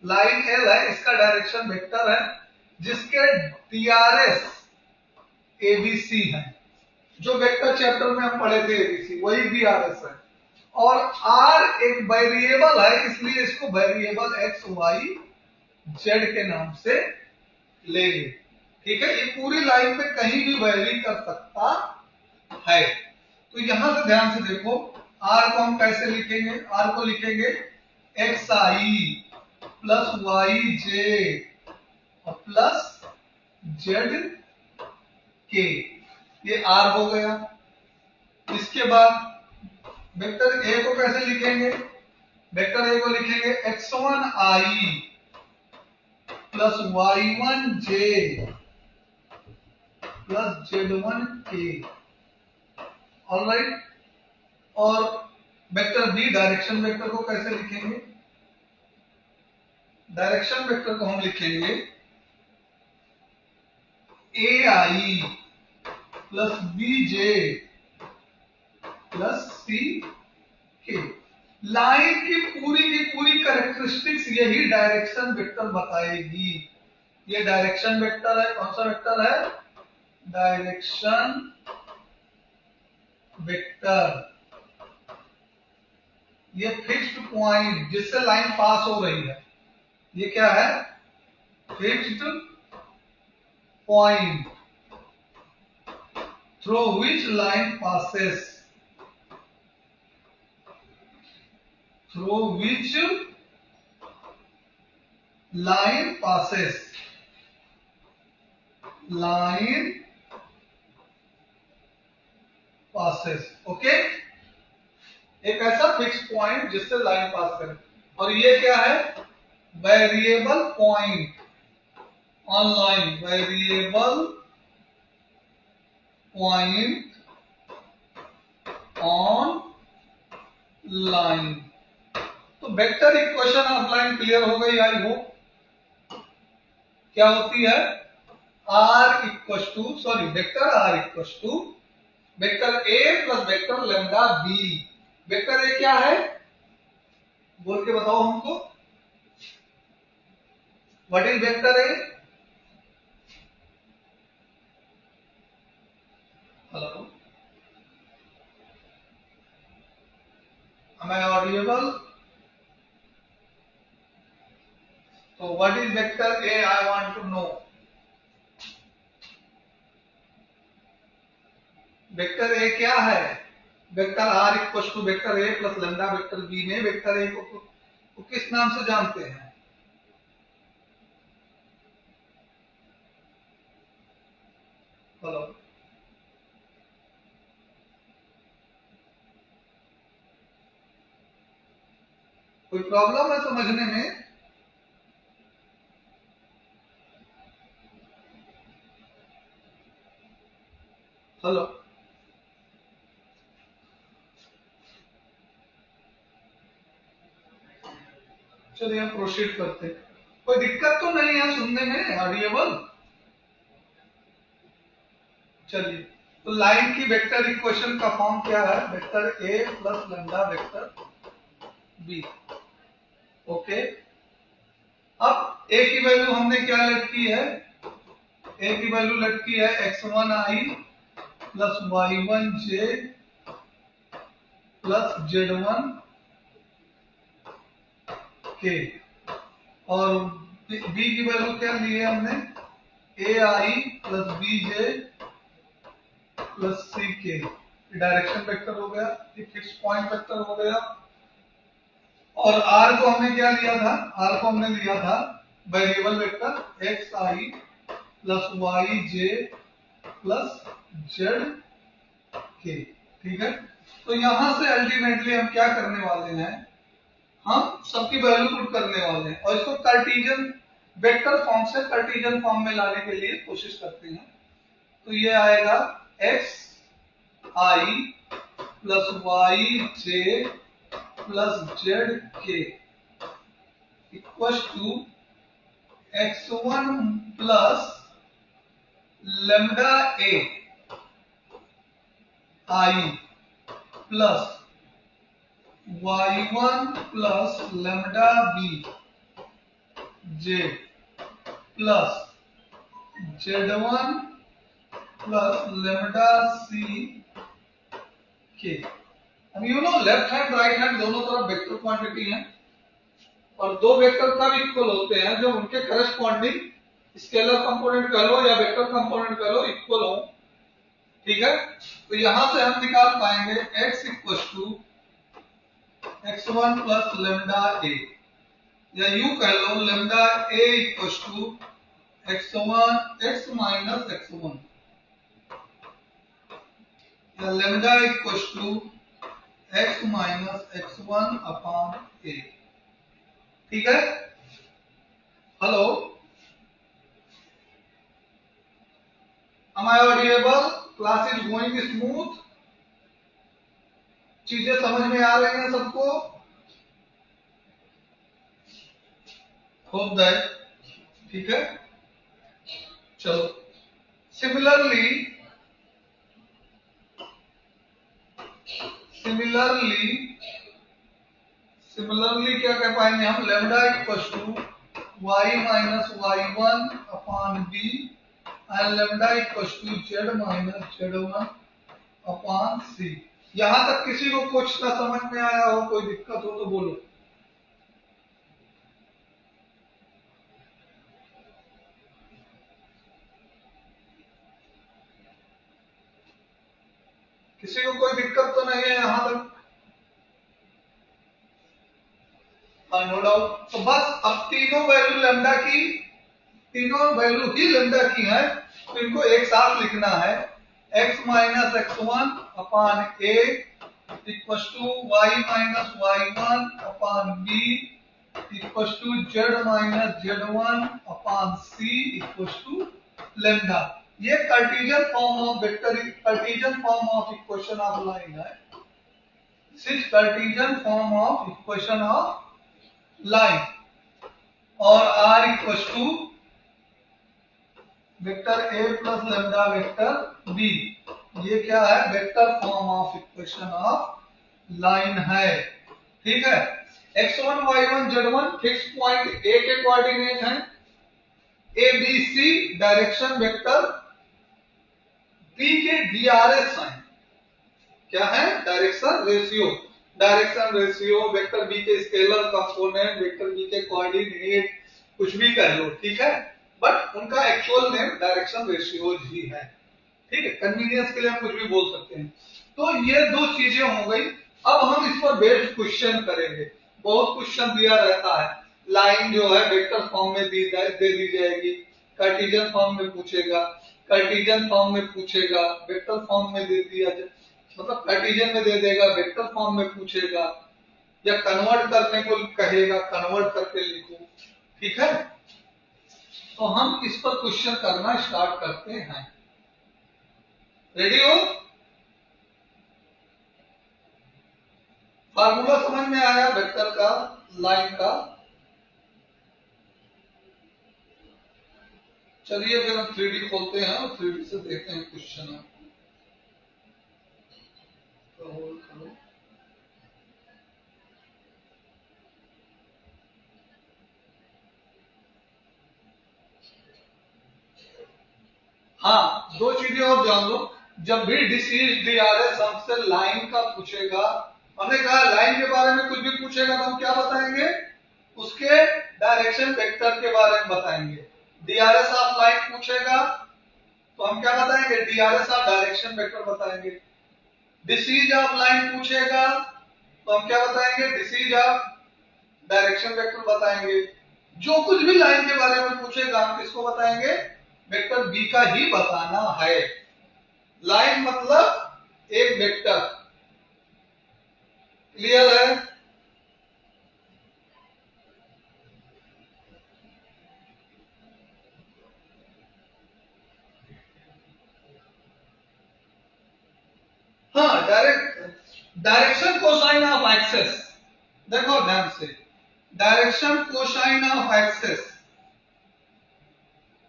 लाइन एल है, इसका डायरेक्शन वेक्टर है जिसके डीआरएस एबीसी है, जो वेक्टर चैप्टर में हम पढ़े थे एबीसी, वही डीआरएस है। और आर एक वेरिएबल है, इसलिए इसको वेरिएबल एक्स वाई जेड के नाम से लेंगे। ठीक है, ये पूरी लाइन में कहीं भी वेरी कर सकता है। तो यहां से ध्यान से देखो, आर को हम कैसे लिखेंगे? आर को लिखेंगे एक्स आई प्लस वाई जे और प्लस जेड के, ये आर हो गया। इसके बाद वेक्टर ए को कैसे लिखेंगे? वेक्टर ए को लिखेंगे x1 आई प्लस y1 जे प्लस z1 के। ऑलराइट, और वेक्टर बी डायरेक्शन वेक्टर को कैसे लिखेंगे? डायरेक्शन वेक्टर को हम लिखेंगे ए i plus B j plus सी के। लाइन की पूरी कैरेक्टरिस्टिक्स यही डायरेक्शन वेक्टर बताएगी। ये डायरेक्शन वेक्टर है, कौन सा वेक्टर है? Direction vector. ये फिक्स्ड पॉइंट जिससे लाइन पास हो रही है, ये क्या है? Fixed point through which line passes, through which line passes, line passes। Okay, एक ऐसा फिक्स पॉइंट जिससे लाइन पास करे। और ये क्या है? Variable point on line, variable point on line. तो vector equation of line clear हो गई, आई होप। क्या होती है? R equal to, sorry, vector r equal to vector A plus vector lambda b. Vector a क्या है? बोल के बताओ हमको, what is vector a? Hello, am I audible? So what is vector A? I want to know. Vector a क्या है? Vector r equal to vector A plus lambda vector b में vector a को किस नाम से जानते हैं? Hello, कोई प्रॉब्लम है समझने में? हेलो, चलिए हम प्रोसीड करते हैं। कोई दिक्कत तो नहीं है सुनने में? ऑडिएबल? चलिए, तो लाइन की वेक्टर इक्वेशन का फॉर्म क्या है? वेक्टर ए plus lambda vector b. Okay, अब ए की वैल्यू हमने क्या लेट की है? ए की वैल्यू लेट की है x1 आई प्लस y1 जे प्लस z1 के। और बी की वैल्यू क्या ली है हमने? ए i plus B j plus सी के। डायरेक्शन वेक्टर हो गया, ये फिक्स पॉइंट वेक्टर हो गया। और आर को हमने क्या लिया था? आर को हमने लिया था variable vector x i plus y j plus z के। ठीक है, तो यहां से अल्टीमेटली हम क्या करने वाले हैं? हम सबकी वैल्यू पुट करने वाले हैं और इसको कार्टेशियन वेक्टर फॉर्म से कार्टेशियन फॉर्म में लाने के लिए कोशिश करते हैं। तो ये आएगा x i plus y j plus z k equal to x1 plus lambda a i plus y1 plus lambda b j plus z1 plus lambda c k. अब लेफ्ट हैंड राइट हैंड दोनों तरफ vector quantity है और दो vector तब equal होते हैं जब उनके करस्पॉन्डिंग स्केलर कंपोनेंट कह लो या वेक्टर कंपोनेंट कह लो इक्वल हो। ठीक है, तो यहां से हम निकाल पाएंगे x equal to x1 plus lambda a, या यूं कह लो lambda a equal to x1 x minus x1, या lambda equal to x minus x1 upon a. ठीक है, hello, am I audible? Class is going smooth, चीजें समझ में आ रही हैं सबको? होप दैट, ठीक है। चलो, सिमिलरली क्या कह पाएंगे हम, lambda equal to y minus y1 upon b and lambda equal to z minus z1 upon c। यहां तक किसी को कुछ ना समझ में आया हो, कोई दिक्कत हो तो बोलो। किसी को कोई दिक्कत तो नहीं है यहां तक? No doubt. तो बस अब तीनों वैल्यू लेमडा की, तीनों वैल्यू ही लेमडा की है, तो इनको एक साथ लिखना है। x minus x1 upon a equal to y minus y1 upon b equal to z minus z1 upon c equal to lambda. ये Cartesian form of vector, Cartesian form of equation of line है। This Cartesian form of equation of line, और r equal to vector a plus lambda vector b, ये क्या है, vector form of equation of line है। ठीक है, x1 y1 z1 fix point a के coordinate हैं, a b c direction vector, b के DRS हैं, क्या है, direction ratio. Direction ratio vector b के स्केलर कंपोनेंट, वेक्टर b के कोऑर्डिनेट, कुछ भी कह लो, ठीक है, बट उनका एक्चुअल नेम डायरेक्शन रेशियोज ही है। ठीक है, कन्वीनियंस के लिए हम कुछ भी बोल सकते हैं। तो ये दो चीजें हो गई। अब हम इस पर बेस्ड क्वेश्चन करेंगे। बहुत क्वेश्चन दिया रहता है, लाइन जो है वेक्टर फॉर्म में दे दी जाएगी, कार्टेशियन फॉर्म में पूछेगा, कार्टेशियन फॉर्म में पूछेगा, वेक्टर फॉर्म में दे दिया जाए, मतलब कार्टेशियन में दे देगा, वेक्टर फॉर्म में पूछेगा, या कन्वर्ट करने को कहेगा, कन्वर्ट करके लिखो। ठीक है, तो हम इस पर क्वेश्चन करना स्टार्ट करते हैं। रेडी हो? फार्मूला समझ में आया वेक्टर का, लाइन का? चलिए फिर हम 3D खोलते हैं और 3D से देखते हैं क्वेश्चन। हाँ, दो चीजें और जान लो। जब भी डिसीज DRS हमसे लाइन का पूछेगा, हमने कहा लाइन के बारे में कुछ भी पूछेगा तो हम क्या बताएंगे, उसके डायरेक्शन वेक्टर के बारे में बताएंगे। DRS ऑफ लाइन पूछेगा तो हम क्या बताएंगे, DRS ऑफ डायरेक्शन वेक्टर बताएंगे। डिसीज ऑफ लाइन पूछेगा तो हम क्या बताएंगे, डिसीज ऑफ डायरेक्शन वेक्टर बताएंगे। जो कुछ भी लाइन के बारे में पूछेगा हम किसको बताएंगे, वेक्टर बी का ही बताना है। लाइन मतलब एक वेक्टर, क्लियर है? डायरेक्शन कोसाइन ऑफ एक्सेस, देखो ध्यान से, डायरेक्शन कोसाइन ऑफ एक्सेस,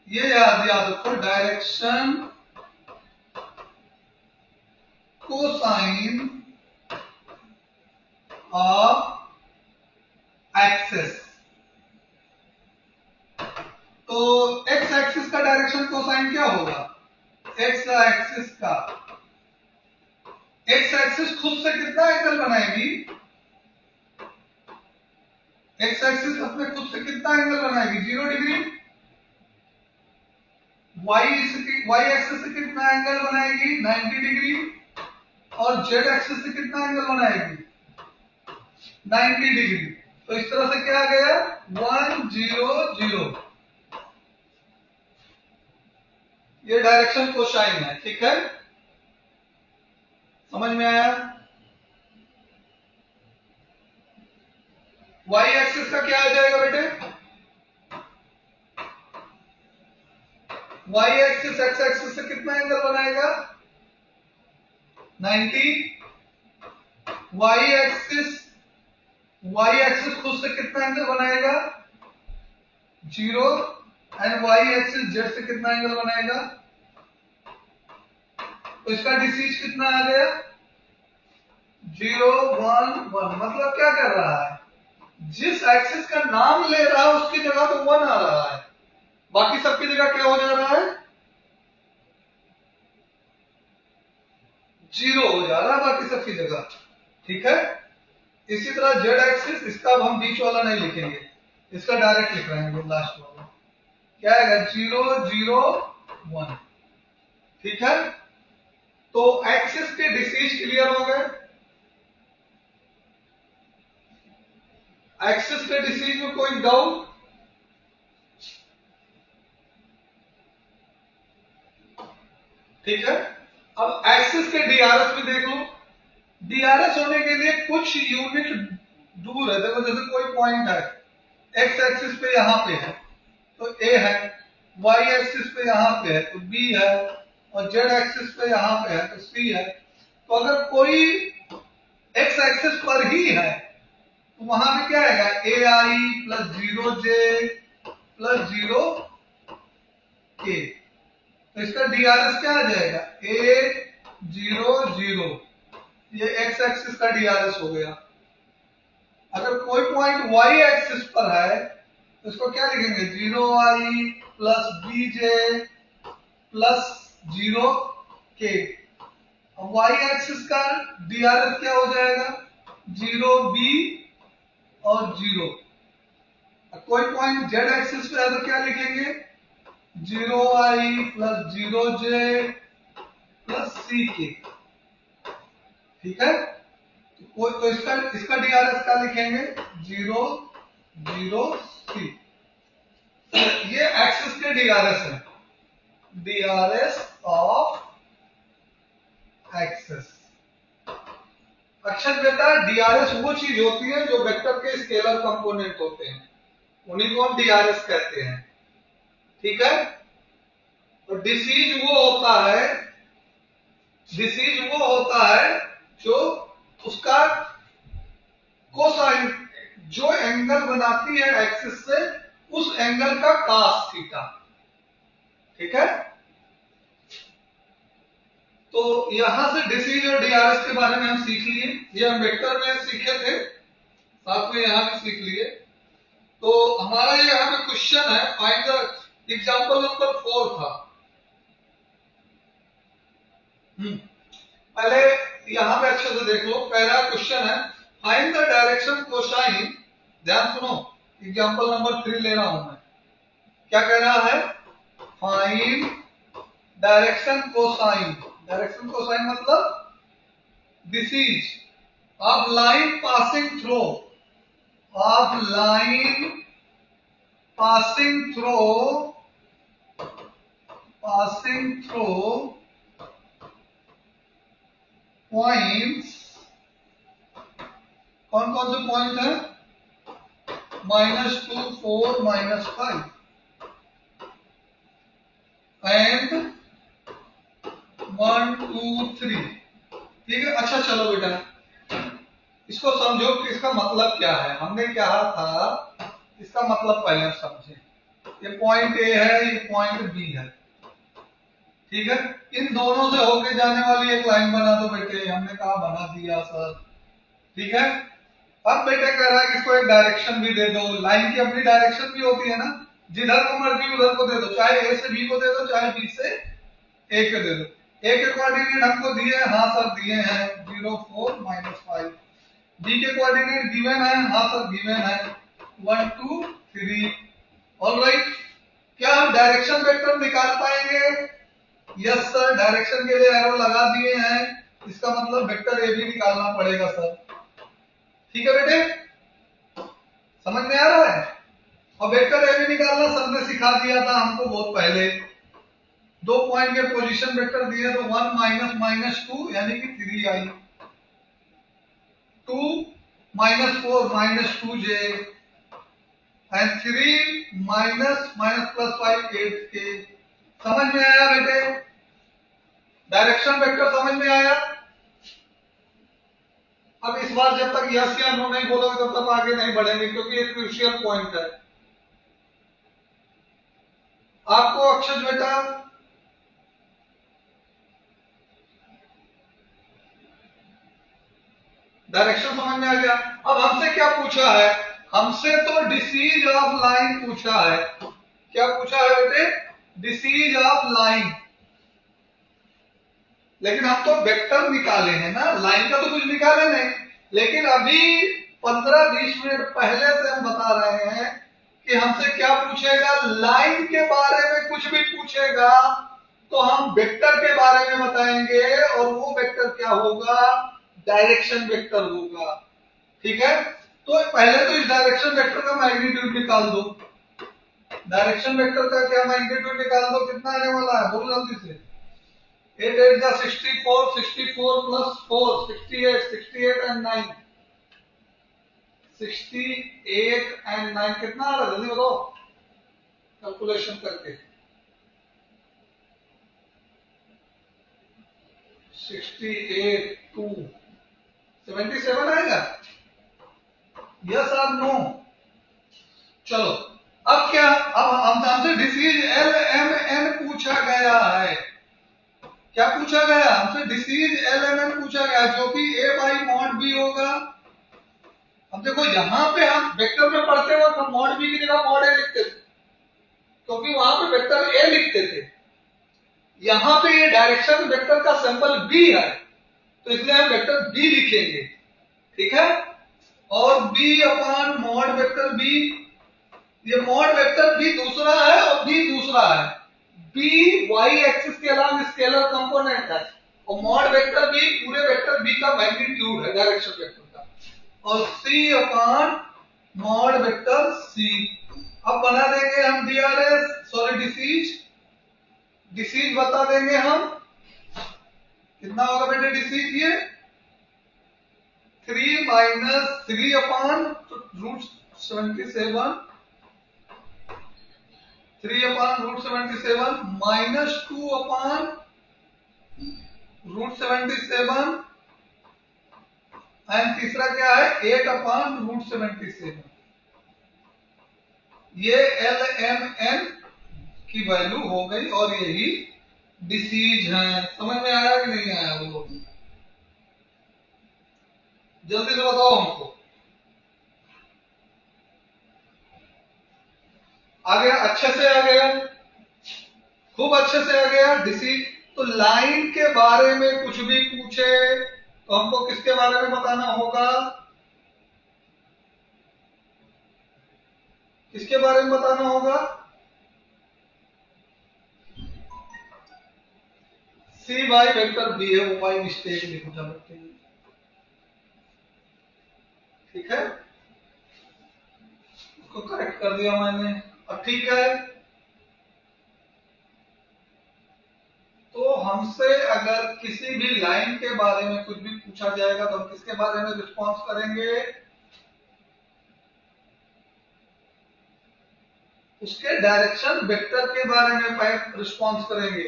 ये याद रखो, डायरेक्शन कोसाइन ऑफ एक्सेस। तो एक्स एक्सिस का डायरेक्शन कोसाइन क्या होगा? एक्स एक्सिस का, एक्स एक्सिस खुद से कितना एंगल बनाएगी? एक्स एक्सिस अपने खुद से कितना एंगल बनाएगी? 0 डिग्री। वाई एक्सिस से कितना एंगल बनाएगी? 90 डिग्री। और जेड एक्सिस से कितना एंगल बनाएगी? 90 डिग्री। तो इस तरह से क्या आ गया? 1 0 0। ये डायरेक्शन कोसाइन है, ठीक है, समझ में आया? वाई एक्सिस का क्या आ जाएगा बेटे? वाई एक्सिस एक्स एक्सिस से कितना एंगल बनाएगा? 90। वाई एक्सिस खुद से कितना एंगल बनाएगा? 0। एंड वाई एक्सिस जेड से कितना एंगल बनाएगा? तो इसका डिसीज कितना आ गया? 0 1 1। मतलब क्या कर रहा है? जिस एक्सिस का नाम ले रहा है उसकी जगह तो 1 आ रहा है, बाकी सबकी जगह क्या हो जा रहा है? 0 हो जा रहा है बाकी सबकी जगह, ठीक है। इसी तरह जेड एक्सिस, इसका अब हम बीच वाला नहीं लिखेंगे, इसका डायरेक्ट लिख रहे हैं लास्ट वाला, क्या आएगा? 0 0 1, ठीक है। तो एक्सिस के डिसीज क्लियर हो गए। एक्सिस के डिसीज में कोई डाउट? ठीक है। अब एक्सिस के डीआरएस भी देख लो। डीआरएस होने के लिए कुछ यूनिट दूर है, देखो जैसे कोई पॉइंट है, एक्स एक्सिस पे यहां पे है तो ए है, वाई एक्सिस पे यहां पे है तो बी है, और जेड एक्सिस पे यहां पे है तो सी है। तो अगर कोई एक्स एक्सिस पर ही है तो वहां पे क्या आएगा? ए आई प्लस 0 जे प्लस 0 के। तो इसका डीआरएस क्या आ जाएगा? ए 0 0। ये एक्स एक्सिस का डीआरएस हो गया। अगर कोई पॉइंट वाई एक्सिस पर है तो इसको क्या लिखेंगे? 0 आई प्लस बी जे प्लस 0 के। अब वाई एक्सिस का डीआरएस क्या हो जाएगा? 0 बी और 0। कोई पॉइंट जेड एक्सिस पे है तो क्या लिखेंगे? 0 आई प्लस 0 जे प्लस सी के, ठीक है। तो इसका डीआरएस क्या लिखेंगे? 0 0 सी। ये एक्सिस के डीआरएस है, डीआरएस ऑफ एक्सिस। अच्छा बेटा, डीआरएस वो चीज होती है जो वेक्टर के स्केलर कंपोनेंट होते हैं, उन्हीं को हम डीआरएस कहते हैं, ठीक है। तो डिसीज वो होता है जो उसका कोसाइन, जो एंगल बनाती है एक्सिस से, उस एंगल का कास थीटा, ठीक है। तो यहां से डिसीज और डीआरएस के बारे में हम सीख लिए, ये हम वेक्टर में सीखे थे, साथ में यहां भी सीख लिए। तो हमारा ये यहाँ पे क्वेश्चन है, फाइंड द एग्जांपल नंबर 4 था। पहले यहां पे अच्छे से देख लो, पहला क्वेश्चन है फाइंड द डायरेक्शन कोसाइन। ध्यान सुनो, एग्जांपल नंबर 3 ले रहा हूं मैं। क्या कह रहा है? Find direction cosine. Direction cosine मतलब DCs of line passing through, points. कौन कौन से पॉइंट है? -2 4 -5 एंड 1 2 3, ठीक है। अच्छा चलो बेटा, इसको समझो कि इसका मतलब क्या है। हमने कहा था इसका मतलब पहले समझे। ये पॉइंट ए है, ये पॉइंट बी है, ठीक है। इन दोनों से होके जाने वाली एक लाइन बना दो बेटे। हमने कहा बना दिया सर, ठीक है। अब बेटे कह रहा है कि इसको एक डायरेक्शन भी दे दो। लाइन की अपनी डायरेक्शन भी होती है ना, जिधर को मर्जी उधर को दे दो, चाहे ए से बी को दे दो, चाहे बी से ए को दे दो। ए के कोऑर्डिनेट हमको दिए हैं, हाँ सर दिए हैं, 0 4 -5। बी के कोऑर्डिनेट गिवन है, हाँ सर गिवन है, 1 2 3। ऑलराइट, क्या हम डायरेक्शन वेक्टर निकाल पाएंगे? यस सर, डायरेक्शन के लिए एरो लगा दिए हैं, इसका मतलब वेक्टर ए भी निकालना पड़ेगा सर। ठीक है बेटे, समझ में आ रहा है? और वेक्टर ए भी निकालना सर ने सिखा दिया था हमको बहुत पहले। 2 पॉइंट के पोजीशन वेक्टर दिए तो 1 - -2 यानी कि 3i, 2 -4 -2j एंड 3 -+5 8k। समझ में आया बेटे? डायरेक्शन वेक्टर समझ में आया? अब इस बार जब तक यस या नो नहीं बोलोगे तब तक आगे नहीं बढ़ेंगे, क्योंकि ये क्रूशियल पॉइंट है। आपको अक्षत बेटा डायरेक्शन समझ में आ गया? अब हमसे क्या पूछा है? हमसे तो डिसीज ऑफ लाइन पूछा है। क्या पूछा है बेटे? Disease of line. लेकिन हम तो वेक्टर निकाले हैं ना, लाइन का तो कुछ निकाले नहीं। लेकिन अभी 15-20 मिनट पहले से हम बता रहे हैं कि हमसे क्या पूछेगा। लाइन के बारे में कुछ भी पूछेगा तो हम वेक्टर के बारे में बताएंगे, और वो वेक्टर क्या होगा? डायरेक्शन वेक्टर होगा, ठीक है। तो पहले तो इस डायरेक्शन वेक्टर का मैग्नीट्यूड निकाल दो। डायरेक्शन वेक्टर का क्या मैग्नीट्यूड निकाल दो, कितना आने वाला है? बोलो जल्दी से। 8 8 जा 64, 64 प्लस 4 68, 68 एंड 9 68 एंड 9 कितना आ रहा है? जल्दी बताओ कैलकुलेशन करके। 68 2 77 आएगा? यस और नो? चलो, अब क्या? अब हमसे डिसीज एल एम एन पूछा गया है। क्या पूछा गया? हमसे डिसीज एल एम एन पूछा गया, जो कि ए बाई मॉड बी होगा। अब देखो, यहां पे हम वेक्टर में पढ़ते वक्त हम मॉड बी की जगह मॉड ए लिखते थे, क्योंकि वहां पे वेक्टर ए लिखते थे। यहां पे ये डायरेक्शन वेक्टर का सैंपल बी है, तो इसलिए हम वेक्टर बी लिखेंगे, ठीक है। और b upon mod vector b, ये मॉड वेक्टर बी दूसरा है और बी दूसरा है। बी वाई एक्सिस के अलावा स्केलर कंपोनेंट है, और मॉड वेक्टर बी पूरे वेक्टर बी का मैग्नीट्यूड है डायरेक्शन वेक्टर का। और सी अपॉन मॉड वेक्टर सी। अब बना देंगे हम डीआरएस, सॉरी डिसीज। डिसीज बता देंगे हम, कितना होगा बेटे डिसीज? ये 3 - 3 अपॉन √77, 3 अपॉन √77 -2 अपॉन √77 एंड तीसरा क्या है? 8 अपॉन √77। ये एल एम एन की वैल्यू हो गई, और यही डिसीज है। समझ में आया कि नहीं आया? वो जल्दी से बताओ हमको। आ गया? अच्छे से आ गया, खूब अच्छे से आ गया डिसीज। तो लाइन के बारे में कुछ भी पूछे तो हमको किसके बारे में बताना होगा? किसके बारे में बताना होगा? सी बाई वेक्टर बी है, वो बाई मिस्टेक लिखो जाते हैं, ठीक है। उसको करेक्ट कर दिया मैंने, अब ठीक है। तो हमसे अगर किसी भी लाइन के बारे में कुछ भी पूछा जाएगा तो हम किसके बारे में रिस्पॉन्स करेंगे? उसके डायरेक्शन वेक्टर के बारे में रिस्पॉन्स करेंगे।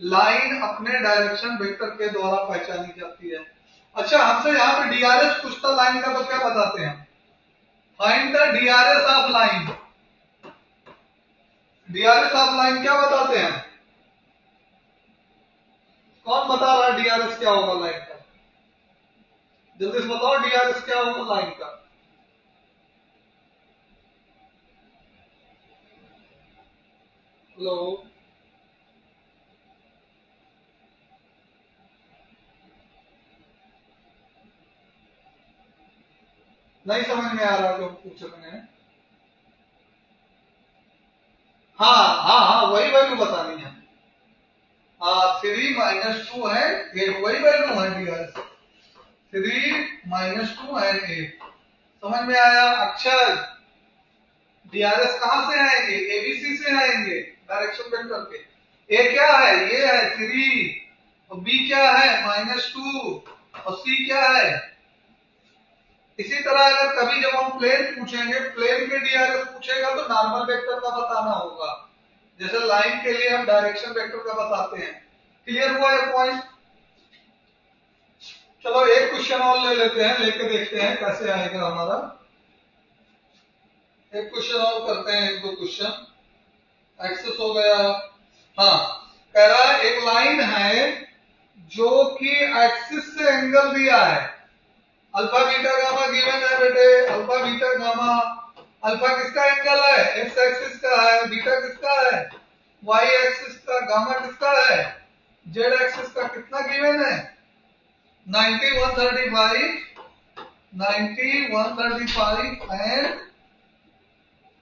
लाइन अपने डायरेक्शन वेक्टर के द्वारा पहचानी जाती है। अच्छा, हमसे यहाँ पे डीआरएस पूछता लाइन का तो क्या बताते हैं? Find the DRS of line. DRS of line क्या बताते हैं? कौन बता रहा है डीआरएस क्या होगा लाइन का? जल्दी से बताओ डीआरएस क्या होगा लाइन का। हेलो, नहीं समझ में आ रहा जो पूछ रहे हैं? हाँ हाँ हाँ, वही वैल्यू बतानी है। 3 - 2 है 8, वही वैल्यू है डीआरएस। 3 - 2 एंड 8। समझ में आया? अक्षर डीआरएस कहां से आएंगे? एबीसी से आएंगे, डायरेक्शन वेक्टर के। ए क्या है? ये है 3, और बी क्या है? -2, और सी क्या है? इसी तरह अगर कभी जब हम प्लेन पूछेंगे, प्लेन के डीआरएस पूछेगा तो नॉर्मल वेक्टर का बताना होगा, जैसे लाइन के लिए हम डायरेक्शन वेक्टर का बताते हैं। क्लियर हुआ ये पॉइंट? चलो एक क्वेश्चन और ले लेते हैं, लेके देखते हैं कैसे आएगा हमारा। एक क्वेश्चन और करते हैं, 1-2 क्वेश्चन। एक्सेस हो गया। हाँ, कह रहा है एक लाइन है जो कि एक्सिस से एंगल दिया है। अल्फा बीटा गामा गिवन है बेटे, अल्फा बीटा गामा। अल्फा किसका एंगल है? एक्स एक्सिस का है। बीटा किसका है? वाई एक्सिस का। गामा किसका है? जेड एक्सिस का। कितना गिवन है? 90, 135, 90, 135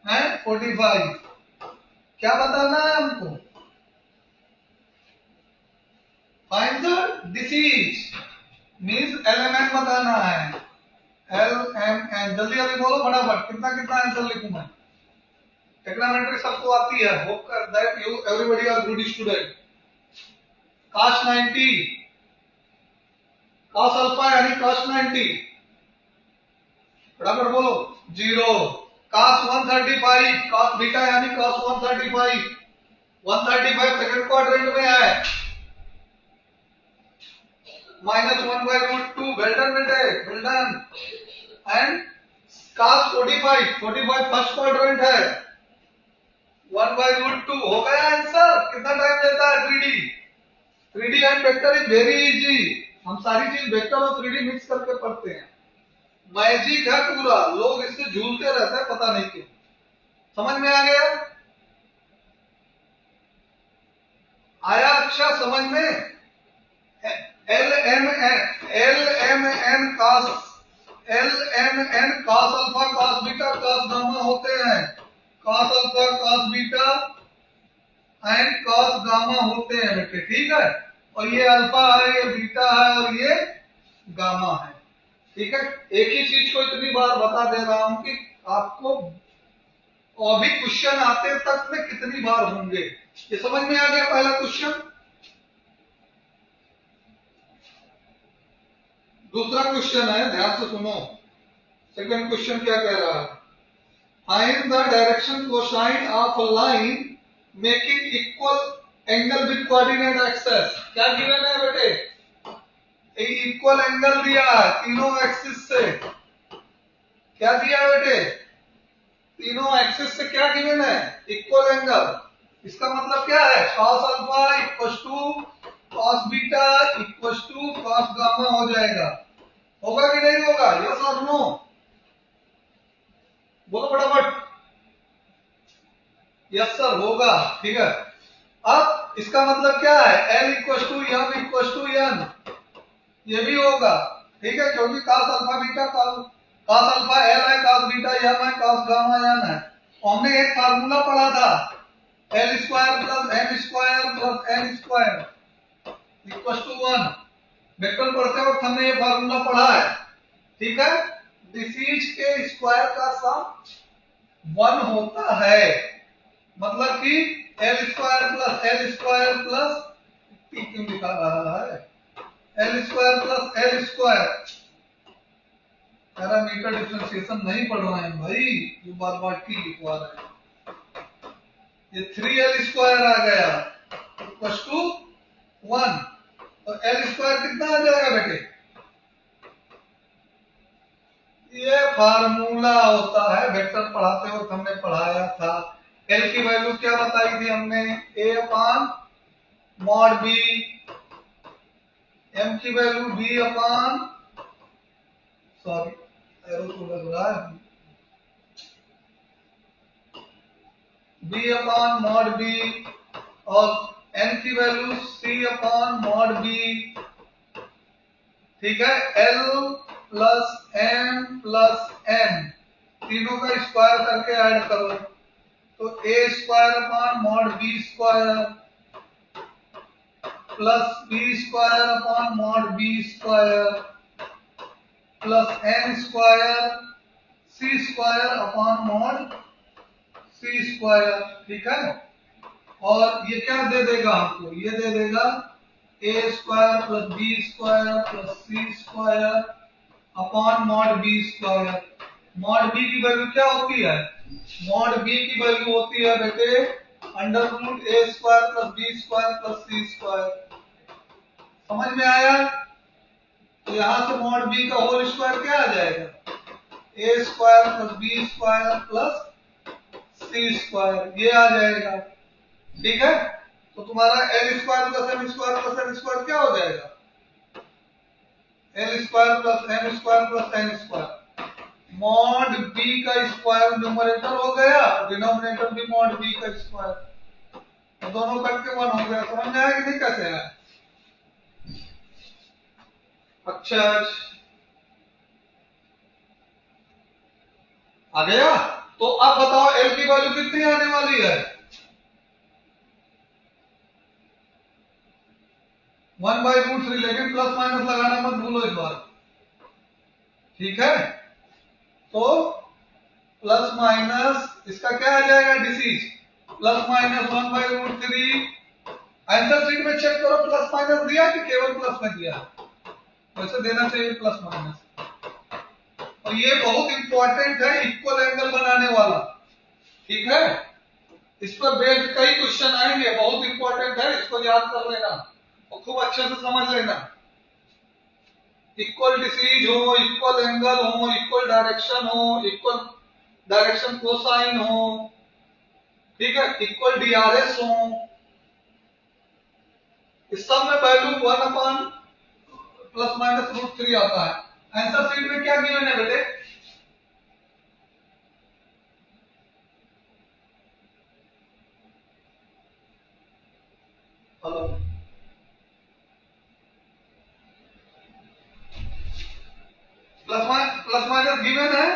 एंड 45। क्या बताना है हमको? Find the disease, means LMN बताना है। एलएमएन जल्दी जल्दी बोलो फटाफट, कितना कितना आंसर लिखूं मैं? ट्रिग्नोमेट्री सबको आती है, hope that you everybody are good student. cos 90, cos alpha यानी cos 90, फटाफट बोलो। 0। cos 135, cos बीटा यानी cos 135, 135 सेकंड क्वाड्रेंट में है। -1/√2, वेल डन बेटे, well done. And cos 45, 45 first quadrant है, 1/√2 हो गया आंसर। कितना टाइम लेता है 3D? 3D and vector is very easy. हम सारी चीज वेक्टर और 3D मिक्स करके पढ़ते हैं। मैजिक है पूरा, लोग इससे झूलते रहते हैं, पता नहीं क्यों। समझ में आ गया? आया? अच्छा समझ में। LMN cos alpha cos beta cos gamma होते हैं। cos alpha cos beta and cos gamma होते हैं बेटे, ठीक है। और ये अल्फा है, ये बीटा है, और ये गामा है, ठीक है। एक ही चीज को इतनी बार बता दे रहा हूं कि आपको और भी क्वेश्चन आते तक में कितनी बार होंगे। ये समझ में आ गया पहला क्वेश्चन? दूसरा क्वेश्चन है, ध्यान से सुनो। सेकंड क्वेश्चन क्या कह रहा है? Find the direction cosine of a line making equal angle with coordinate axes. क्या गिवन है बेटे? इक्वल एंगल दिया है तीनों एक्सिस से। क्या दिया है बेटे? तीनों एक्सिस से क्या गिवन है? Equal angle. इसका मतलब क्या है? cos alpha equal to cos beta equal to cos gamma हो जाएगा। होगा कि नहीं होगा? यस और नो? बोलो फटाफट। यस सर होगा, ठीक है। अब इसका मतलब क्या है? L equal to m equal to n, ये भी होगा, ठीक है, क्योंकि cos alpha beta cos alpha L है, cos बीटा एम है, cos गामा एन है। हमने एक फार्मूला पढ़ा था, L square plus m square plus n square equal to 1। Vector पढ़ते वक्त हमने ये फार्मूला पढ़ा है, ठीक है। डिसीज के स्क्वायर का सम 1 होता है, मतलब कि एल स्क्वायर प्लस टी क्यों लिखा रहा है? L square plus L square. Parameter differentiation नहीं पढ़ रहे हैं भाई, जो बार बार टी लिखवा रहे हैं। ये 3l स्क्वायर आ गया इक्वल टू 1, तो एल स्क्वायर कितना आ जाएगा बेटे? ये फार्मूला होता है, वेक्टर पढ़ाते वक्त हमने पढ़ाया था। एल की वैल्यू क्या बताई थी हमने, a upon mod b, m की value b upon, sorry arrow तो लग रहा है, बी अपान मॉड बी, और एन की value c upon mod b. ठीक है, l plus m plus n तीनों का स्क्वायर करके ऐड करो, तो a square upon mod B square plus B square upon mod B square plus n square c square upon mod C square. ठीक है, और ये क्या दे देगा हमको, ये दे देगा a square plus B square plus C square upon mod B square. Mod b की वैल्यू क्या होती है, मॉड बी की वैल्यू होती है बेटे under root a square plus B square plus C square. समझ में आया, तो यहां से मॉड बी का होल स्क्वायर क्या आ जाएगा, ए square plus B square plus सी स्क्वायर, ये आ जाएगा। ठीक है, तो तुम्हारा l square plus m square plus n square क्या हो जाएगा, l square plus m square plus n square. Mod b का स्क्वायर न्यूमरेटर हो गया, डिनोमिनेटर भी मॉड बी का स्क्वायर, तो दोनों करके 1 हो गया। समझ में आया कि नहीं, कैसे आया। अच्छा आ गया, तो अब बताओ एल की वैल्यू कितनी आने वाली है, 1/√3, लेकिन प्लस माइनस लगाना मत भूलो इस बार। ठीक है, तो प्लस माइनस इसका क्या आ जाएगा, disease plus minus 1/√3। Answer sheet में चेक करो प्लस माइनस दिया कि केवल प्लस में दिया, वैसे देना चाहिए प्लस माइनस। और ये बहुत इंपॉर्टेंट है, इक्वल एंगल बनाने वाला। ठीक है, इस पर बेस्ड कई क्वेश्चन आएंगे, बहुत इंपॉर्टेंट है, इसको याद कर लेना और खूब अच्छे से समझ लेना। इक्वल डिसीज हो, इक्वल एंगल हो, इक्वल डायरेक्शन हो, इक्वल डायरेक्शन कोसाइन हो, ठीक है, इक्वल डीआरएस हो, इस सब में वैल्यू 1 अपान प्लस माइनस √3 आता है। आंसर शीट में क्या गिवन है बेटे, हेलो, प्लस माइनस गिवन है,